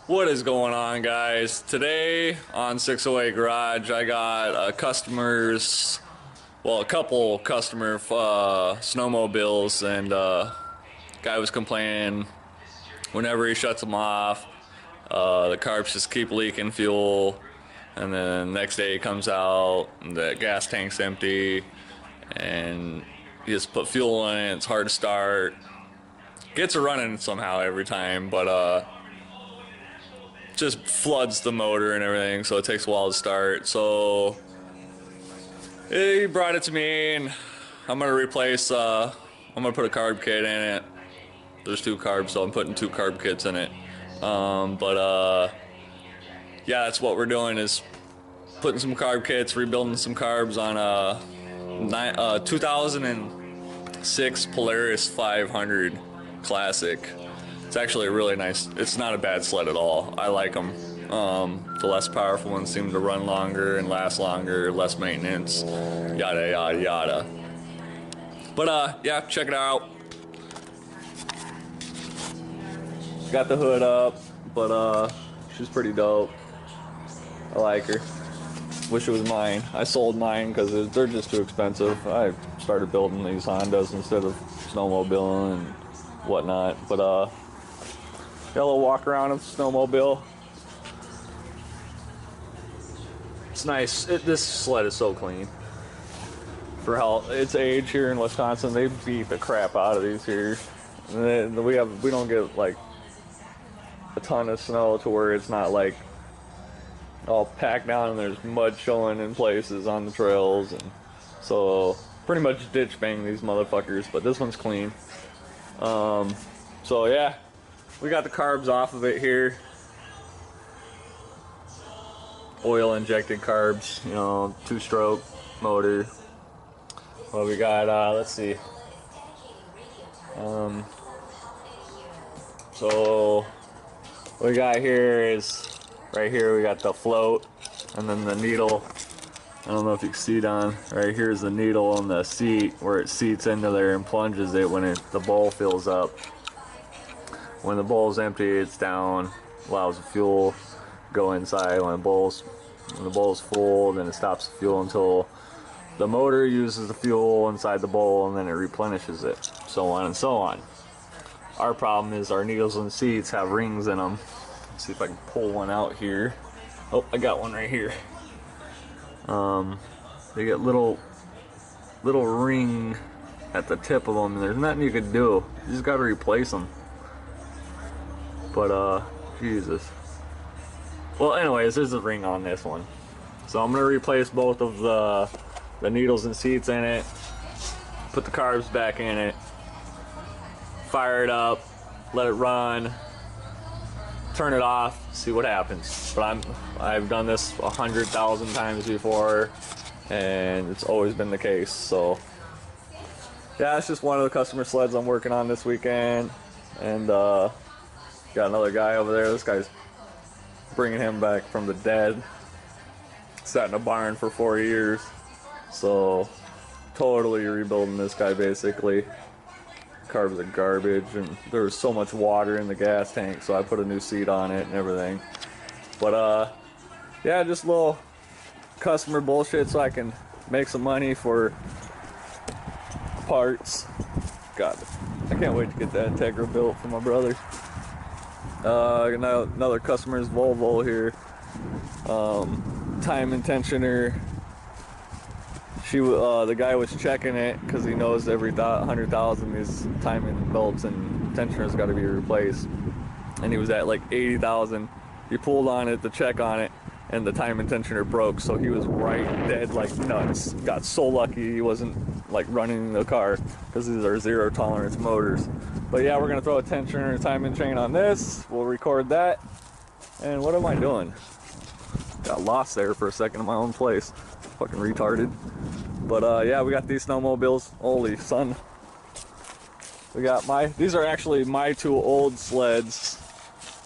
What is going on, guys? Today on 608 Garage, I got a couple customer snowmobiles, and guy was complaining whenever he shuts them off, the carbs just keep leaking fuel, and then the next day he comes out, and the gas tank's empty, and he just put fuel in it. It's hard to start. Gets it running somehow every time, but just floods the motor and everything, so it takes a while to start. So he brought it to me, and I'm gonna replace. I'm gonna put a carb kit in it. There's two carbs, so I'm putting two carb kits in it. Yeah, that's what we're doing, is putting some carb kits, rebuilding some carbs on a 2006 Polaris 500 Classic. It's actually a really nice, it's not a bad sled at all. I like them. The less powerful ones seem to run longer and last longer, less maintenance, yada yada yada. But yeah, check it out. Got the hood up, but she's pretty dope. I like her. Wish it was mine. I sold mine because they're just too expensive. I started building these Hondas instead of snowmobiling and whatnot. But got a little walk around of the snowmobile. It's nice. This sled is so clean. For how its age here in Wisconsin, they beat the crap out of these here. And we don't get like a ton of snow to where it's not like all packed down and there's mud showing in places on the trails, and so pretty much ditch bang these motherfuckers. But this one's clean. So yeah. We got the carbs off of it here. Oil injected carbs, you know, 2-stroke motor. Well, we got, let's see. So what we got here is, right here we got the float, and then the needle. I don't know if you can see it on. Right here is the needle on the seat where it seats into there and plunges it when the bowl fills up. When the bowl's empty, it's down, allows the fuel go inside. When the bowl's full, then it stops the fuel until the motor uses the fuel inside the bowl, and then it replenishes it, so on and so on. Our problem is our needles and seats have rings in them. Let's see if I can pull one out here. Oh, I got one right here. They get little ring at the tip of them, and there's nothing you could do. You just got to replace them. But Jesus. Well, anyways, there's a ring on this one, so I'm gonna replace both of the needles and seats in it, put the carbs back in it, fire it up, let it run, turn it off, see what happens. But I've done this 100,000 times before, and it's always been the case. So yeah, it's just one of the customer sleds I'm working on this weekend, and got another guy over there. This guy's bringing him back from the dead. Sat in a barn for 4 years. So totally rebuilding this guy basically. Carbs are garbage, and there was so much water in the gas tank, so I put a new seat on it and everything. But yeah, just a little customer bullshit so I can make some money for parts. God, I can't wait to get that Integra built for my brother. Another customer's Volvo here. Timing tensioner. The guy was checking it because he knows every 100,000 these timing belts and tensioners got to be replaced, and he was at like 80,000. He pulled on it to check on it, and the timing tensioner broke. So he was right dead like nuts. Got so lucky he wasn't like running the car, because these are 0 tolerance motors. But yeah, we're gonna throw a tensioner and timing chain on this. We'll record that. And what am I doing? Got lost there for a second in my own place. Fucking retarded. But yeah, we got these snowmobiles. Holy son. We got these are actually my 2 old sleds.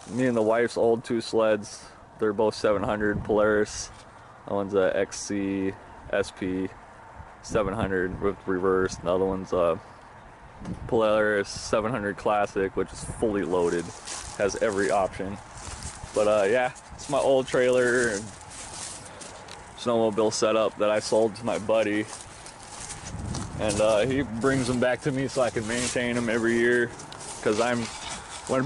Me and the wife's old 2 sleds. They're both 700 Polaris. That one's a XC SP 700 with reverse. The other one's a Polaris 700 Classic, which is fully loaded, has every option. But yeah, it's my old trailer and snowmobile setup that I sold to my buddy. And he brings them back to me so I can maintain them every year. Because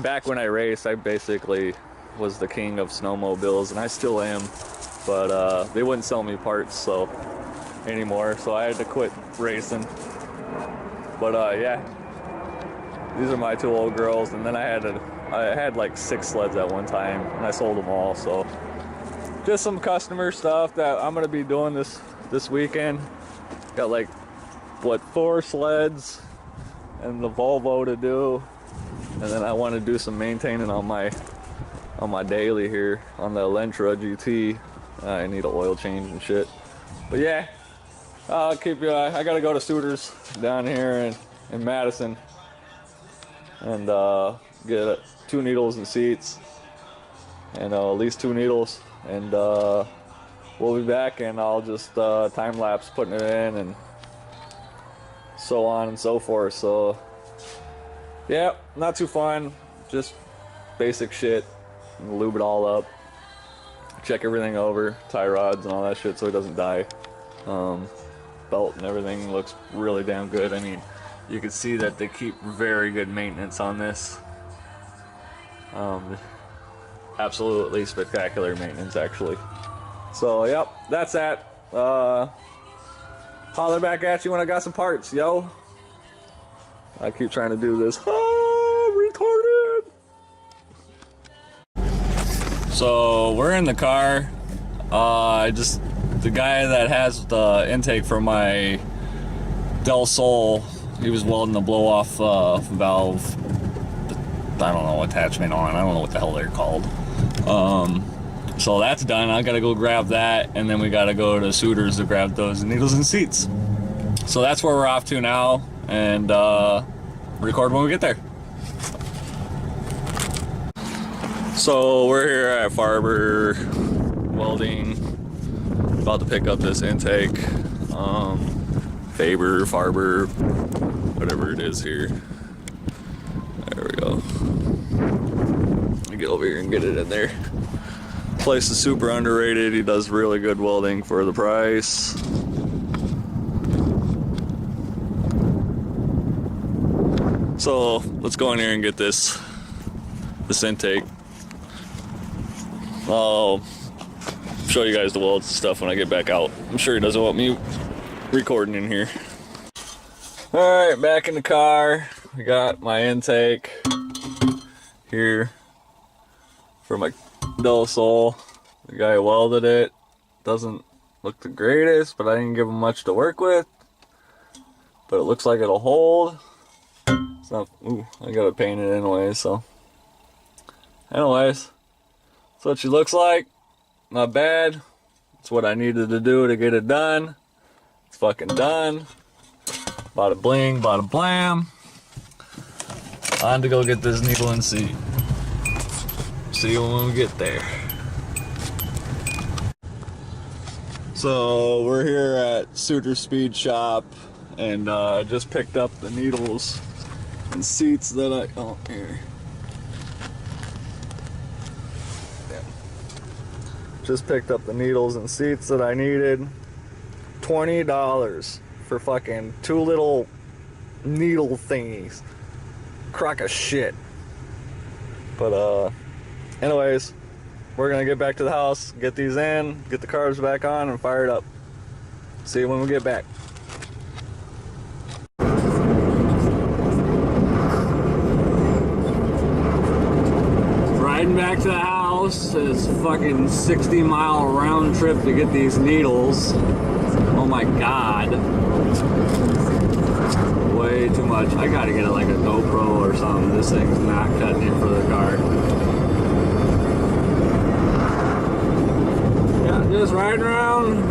back when I raced, I basically was the king of snowmobiles, and I still am. But they wouldn't sell me parts anymore, so I had to quit racing. But yeah, these are my 2 old girls, and then I had like 6 sleds at one time, and I sold them all. So just some customer stuff that I'm gonna be doing this weekend. Got like 4 sleds and the Volvo to do, and then I want to do some maintaining on my daily here on the Elantra GT. I need an oil change and shit. But yeah, I'll keep you. I gotta go to Suiters down here in Madison and get 2 needles and seats, and at least 2 needles, and we'll be back, and I'll just time lapse putting it in and so on and so forth. So yeah, not too fun, just basic shit. Lube it all up, check everything over, tie rods and all that shit so it doesn't die. Belt and everything looks really damn good. I mean, you can see that they keep very good maintenance on this. Absolutely spectacular maintenance, actually. So yep, that's that. Holler back at you when I got some parts, yo. I keep trying to do this. Retarded. So we're in the car. The guy that has the intake for my Del Sol, he was welding the blow off valve. I don't know, attachment on. I don't know what the hell they're called. So that's done. I gotta go grab that, and then we gotta go to Suiters to grab those needles and seats. So that's where we're off to now, and record when we get there. So we're here at Farber Welding, about to pick up this intake. Farber, whatever it is here. There we go. Let me get over here and get it in there. Place is super underrated. He does really good welding for the price. So let's go in here and get this intake. I'll show you guys the welds and stuff when I get back out. I'm sure he doesn't want me recording in here. Alright, back in the car. I got my intake here for my Del Sol. The guy welded it. Doesn't look the greatest, but I didn't give him much to work with. But it looks like it'll hold. It's not, ooh, I got it painted anyway, so. Anyways, that's what she looks like. Not bad. It's what I needed to do to get it done. It's fucking done. Bada bling, bada blam. On to go get this needle and seat. See you when we get there. So we're here at Suter Speed Shop, and just picked up the needles and seats that here. Yeah. Just picked up the needles and seats that I needed. $20 for fucking 2 little needle thingies. Crock of shit. But anyways, we're gonna get back to the house, get these in, get the carbs back on, and fire it up. See you when we get back. Riding back to the house. It's fucking 60-mile round trip to get these needles. Oh my god. Way too much. I gotta get it like a GoPro or something. This thing's not cutting it for the car. Yeah, just riding around,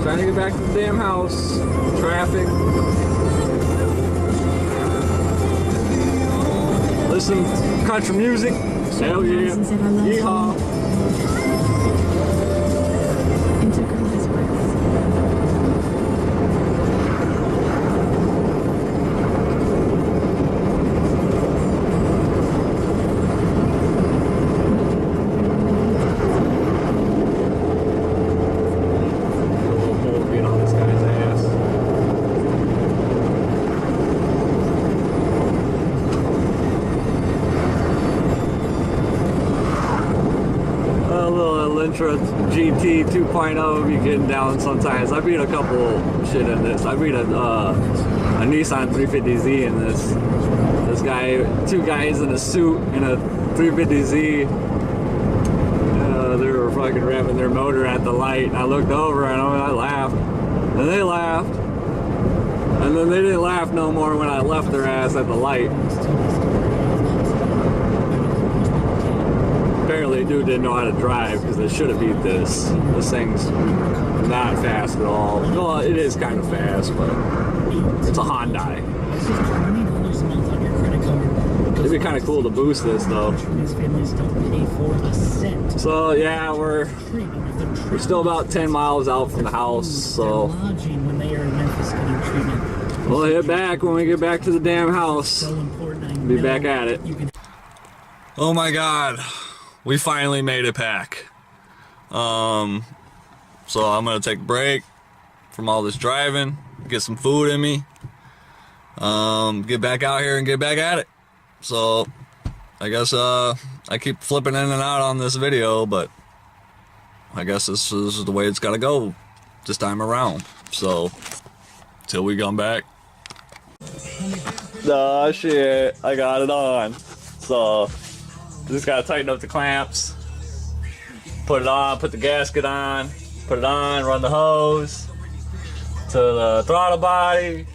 trying to get back to the damn house. Traffic. Listen to country music. Hell yeah. Yeehaw. little Elantra GT 2.0 be getting down sometimes. I beat a couple shit in this. I beat a Nissan 350Z in this. This guy, two guys in a suit in a 350Z. They were fucking revving their motor at the light. And I looked over and I laughed. And they laughed. And then they didn't laugh no more when I left their ass at the light. Apparently, dude didn't know how to drive because they should have beat this. This thing's not fast at all. Well, it is kind of fast, but it's a Hyundai. It'd be kind of cool to boost this though. So yeah, we're still about 10 miles out from the house, so we'll hit back when we get back to the damn house. Be back at it. Oh my god, we finally made it back. So I'm gonna take a break from all this driving, get some food in me, get back out here and get back at it. So I guess I keep flipping in and out on this video, but I guess this is the way it's gotta go this time around. So till we come back. Oh shit, I got it on. So just gotta tighten up the clamps, put it on, put the gasket on, put it on, run the hose to the throttle body,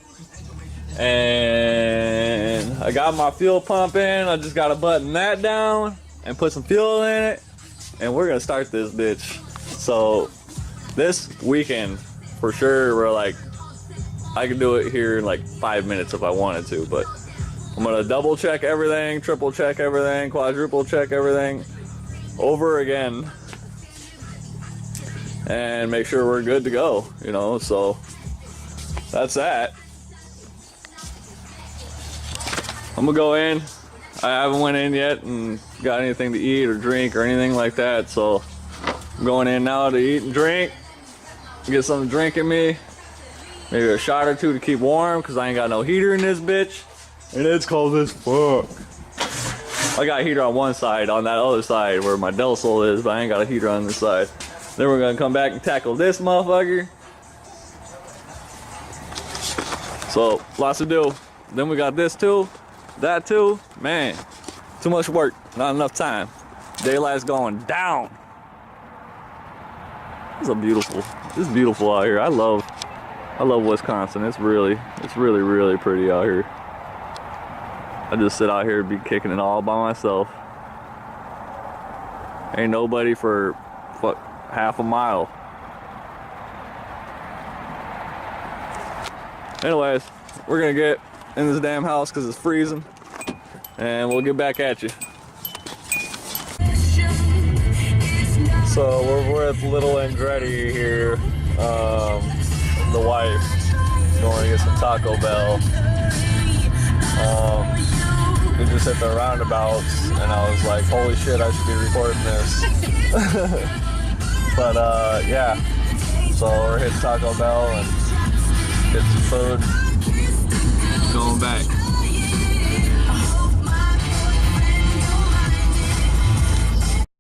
and I got my fuel pump in. I just gotta button that down and put some fuel in it, and we're gonna start this bitch. So this weekend for sure, we're like, I can do it here in like 5 minutes if I wanted to, but I'm gonna double check everything, triple check everything, quadruple check everything over again and make sure we're good to go, you know. So that's that. I'm gonna go in. I haven't went in yet and got anything to eat or drink or anything like that, so I'm going in now to eat and drink, get something to drink in me, maybe a shot or two to keep warm because I ain't got no heater in this bitch, and it's cold as fuck. I got a heater on one side, on that other side where my Del Sol is, but I ain't got a heater on this side. Then we're gonna come back and tackle this motherfucker. So lots to do. Then we got this too, that too. Man, too much work, not enough time. Daylight's going down. It's beautiful out here. I love Wisconsin. It's really pretty out here. I just sit out here and be kicking it all by myself. Ain't nobody for what, half a mile. Anyways, we're gonna get in this damn house because it's freezing, and we'll get back at you. So we're with little Andretti here, the wife, going to get some Taco Bell. We just hit the roundabouts, and I was like, holy shit, I should be recording this. But yeah, so we're hitting Taco Bell and get some food, going back.